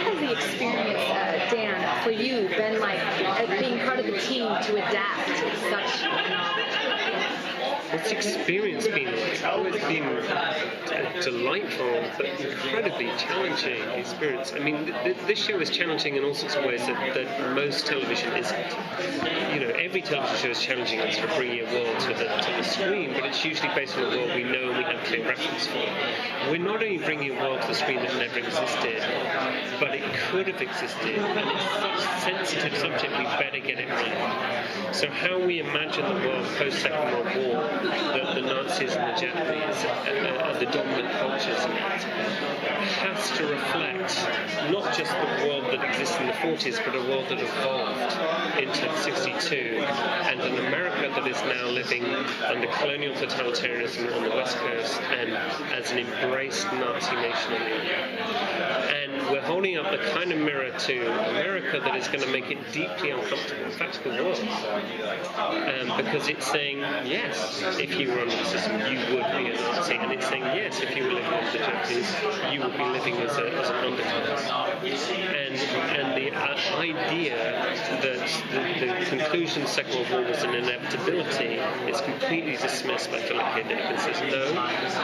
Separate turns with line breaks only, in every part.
has the experience, Dan, for you been like being part of the team to adapt such?
What's the experience been like? Oh, it's been a delightful but incredibly challenging experience. I mean, this show is challenging in all sorts of ways that most television isn't. You know, every television show is challenging us for bringing a world to the screen, but it's usually based on a world we know and we have clear reference for. We're not only bringing a world to the screen that never existed, but it could have existed, and it's such a sensitive subject, we better get it right. So how we imagine the world post-Second World War, the Nazis and the Japanese and the dominant cultures in it, has to reflect not just the world that exists in the 40s, but a world that evolved into 62, and an America that is now living under colonial totalitarianism on the West Coast and as an embraced Nazi nation on the other. And we're holding up the kind of mirror to America that is going to make it deeply uncomfortable, in fact, to the world. Because it's saying, yes, if you were under the system, you would be a Nazi. And it's saying, yes, if you were living under the Japanese, you would be living as an underclass. And the idea that the conclusion of the Second World War was an inevitability is completely dismissed by Philip K. Dick and says, no,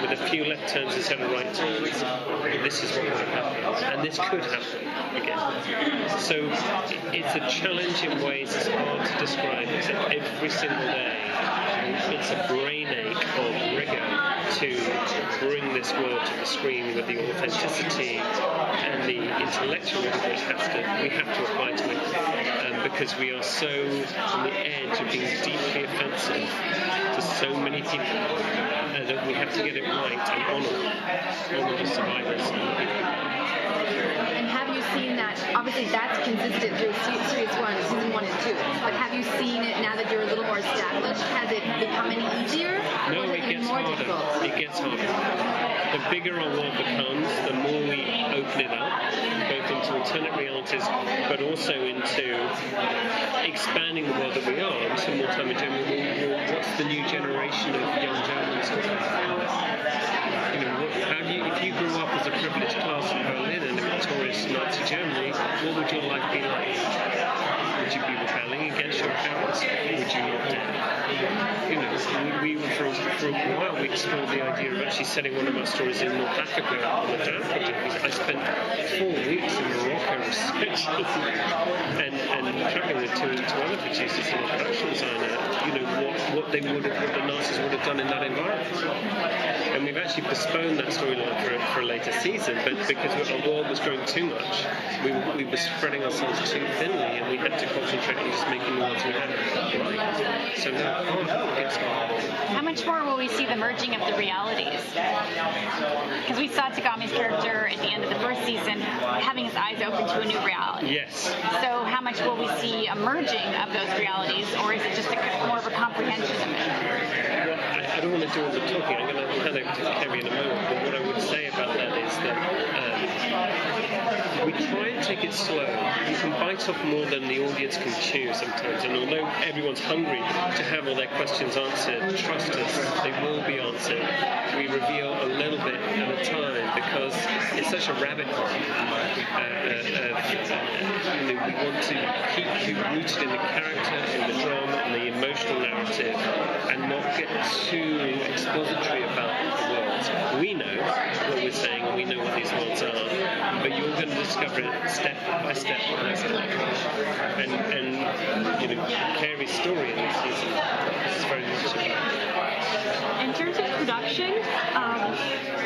with a few left turns instead of right turns, this is what would have happened. And this could happen again. So it's a challenge in ways it's hard to describe. It's every single day. It's a brain ache of rigor to bring this world to the screen with the authenticity and the intellectual rigor that we have to apply to it, because we are so on the edge of being deeply offensive to so many people that we have to get it right and honour the survivors and the people.
And have you seen that? Obviously, that's consistent through series 1, season 1 and 2. But have you seen it now that you're a little more established? Has it become any easier?
No, it gets harder. Difficult? It gets harder. The bigger our world becomes, the more we open it up, both into alternate realities, but also into expanding the world that we are. We spend more time in Germany. What's the new generation of young Germans talking about? You know, if you grew up as a privileged class in Berlin and in victorious Nazi Germany, what would your life be like? Would you be rebelling against your parents? Would you not dare? You know, we for a while we explored the idea of actually setting one of our stories in North Africa on the DAM project. I spent 4 weeks in Morocco researching and traveling with two other producers and a production designer, you know, what the Nazis would have done in that environment. And we've actually postponed that storyline for a later season, but because our world was growing too much, we were spreading ourselves too thinly, and we had to concentrate on just making the worlds we had right. So now it gets harder.
How much more will we see the merging of the realities? Because we saw Tagami's character at the end of the first season having his eyes open to a new reality.
Yes.
So how much will we see a merging of those realities, or is it just more of a comprehension of it?
Well, I don't want to do all the talking. I'm going to hand over to Cary in a moment, but what I would say about that is that we try and take it slow. You can bite off more than the audience can chew sometimes, and although everyone's hungry to have all their questions answered, trust us, they will be answered. We reveal a little bit at a time because it's such a rabbit hole. We want to keep you rooted in the character, in the drama, and the emotional narrative, and not get too expository about the worlds. We know what we're saying, and we know what these worlds are, but you're going to discover it step by step by step. And you know, Cary's story in this season is very much about that.
In terms of production,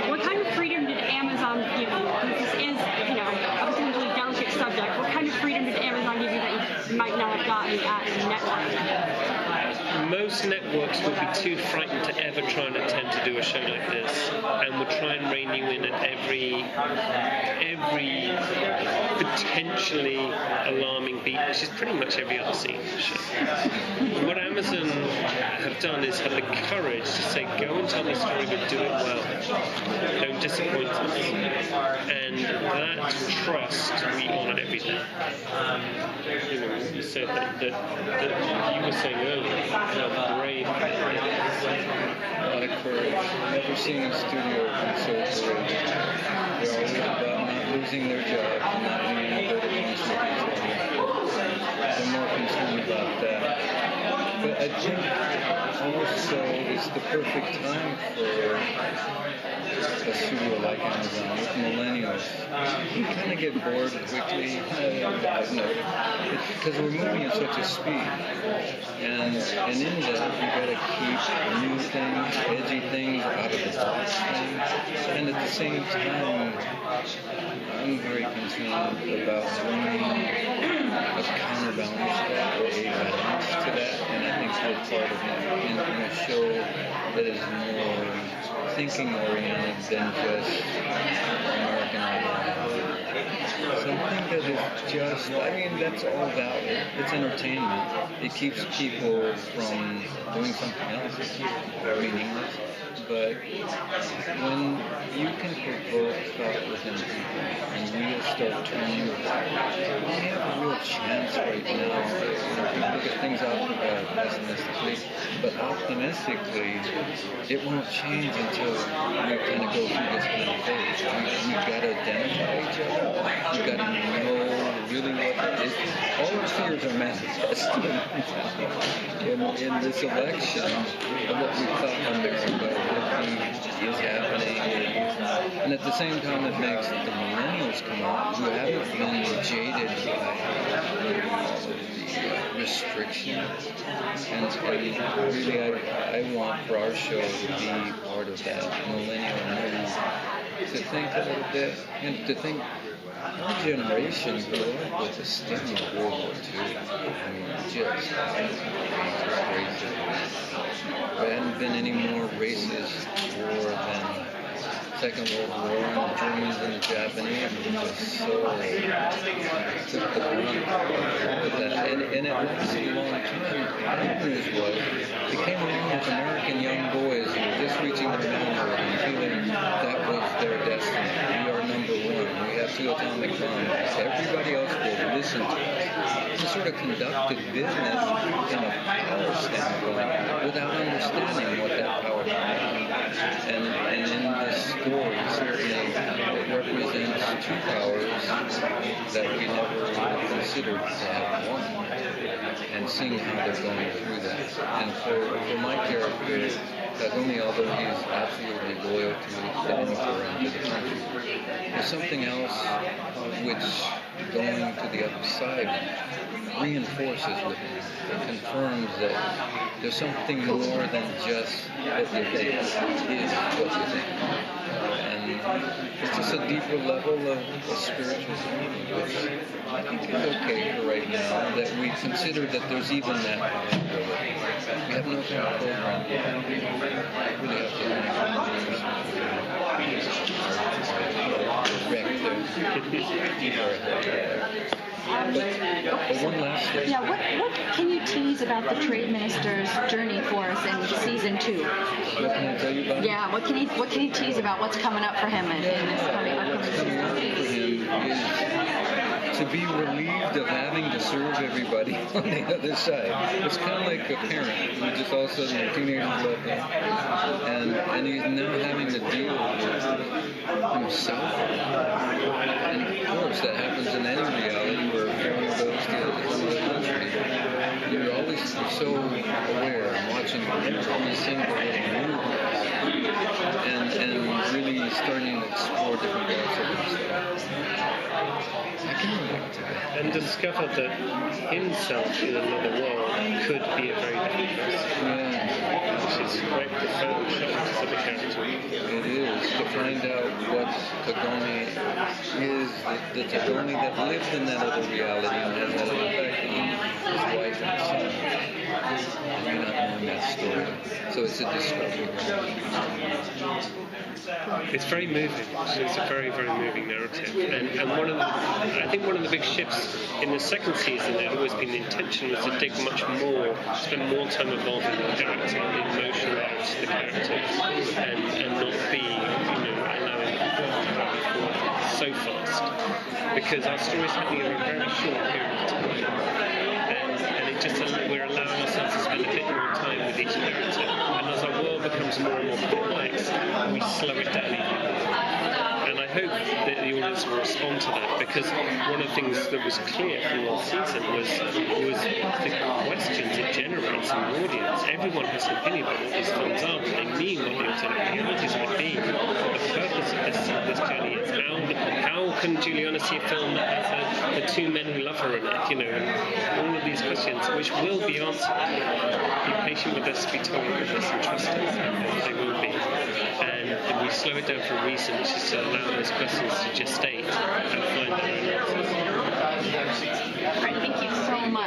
what kind of freedom did Amazon give you? This is, you know, a potentially delicate subject. What kind of freedom did Amazon give you that you might not have gotten at the network?
Most networks would be too frightened to ever try and attempt to do a show like this, and would try and rein you in at every potentially alarming beat, which is pretty much every other scene in the show. What Amazon have done is have the courage to say, go and tell the story, but do it well. Don't disappoint us. And that trust we honour every day. You know, you said that you were saying earlier how brave it is.
A lot of courage. I've never seen a studio be so courageous. They're always about not losing their job, not being I think also it's the perfect time for a studio like Amazon with millennials. You kind of get bored quickly, because we're moving at such a speed. And in that, you gotta keep new things, edgy things, out of the box things. And at the same time, I'm very concerned about bringing a counterbalance to that, or a balance to that. And I think we're part of that in a show that is more thinking oriented than just American Idol. Something that is just, I mean, that's all valid. It's entertainment. It keeps people from doing something else. It's meaningless. But when you can provoke thought within people and wheels start turning, we have a real chance right now. People look at things out pessimistically, but optimistically, it won't change until we kind of go through this kind of phase. We've got to identify each other. We've got to know really what it is. All our fears are manifested in this election of what we thought America is happening, and at the same time it makes the millennials come out who haven't been jaded by all of the restrictions, and really I want for our show to be part of that millennial move, to think a little bit, and to think our generation grew up with the stigma of World War II. I mean, just racist. There hadn't been any more racist war than Second World War, and the Germans and the Japanese were just so took the brunt of that. And it lasted a long time. The bad news was, it came along with American young boys who were just reaching their manhood and feeling that was their destiny. We are number one. We have 2 atomic bombs. Everybody else will listen to us. They sort of conducted business in a power standpoint without understanding what that power meant. And in this story, certainly, it represents 2 powers that we never considered to have one, and seeing how they're going through that. And for my character, Tagawa, although he's absolutely loyal to the emperor and to the country, there's something else which, going to the other side, reinforces with him. It confirms that there's something more than just what you think is what you think. And it's just a deeper level of spirituality, which I think is okay for right now, that we consider that there's even that possibility. We have no kind of program. We really have to but one last thing.
Yeah, what can you tease about the trade minister's journey for us in season 2?
What can I tell you about?
Yeah, what can you tease about what's coming up for him in this upcoming
What's
season?
coming up for him is to be relieved of having to serve everybody on the other side. It's kind of like a parent who just all of a sudden their teenagers love him, and he's now having to deal with himself. And of course, that happens in any reality where a foreigner goes to another country. You're always so aware and watching every single little move, and really starting to explore different parts of himself. I can relate to that.
And discover that himself in another world could be a very different person.
Yeah.
Which is quite profound shock to the character.
It is, to find out what Tagawa is, the Tagawa that lived in that other reality and has that effect on his wife and son. And you're not knowing that story. So it's a discovery.
It's very moving. It's a very, very moving narrative. And I think one of the big shifts in the second season, there had always been the intention was to dig much more, spend more time involving the character, the emotional arcs of the characters, and not be, allowing it to forward so fast. Because our story's happening in a very short period of time. And it just, we're allowing ourselves to spend a bit more time with each character. And as our world becomes more and more complex, we slow it down even more. And I hope that the audience will respond to that, because one of the things that was clear from last season was the questions it generates in the audience. Everyone has an opinion about what these films are, what they mean, what the alternate realities would be, what the purpose of this journey is. How can Juliana see a film that has the two men who love her in it, and all of these questions, which will be answered. Be patient with us, be tolerant with us, and trust us. They will be. And we slow it down for a reason, which is to allow those questions to gestate and find their own answers.
All right, thank you so much.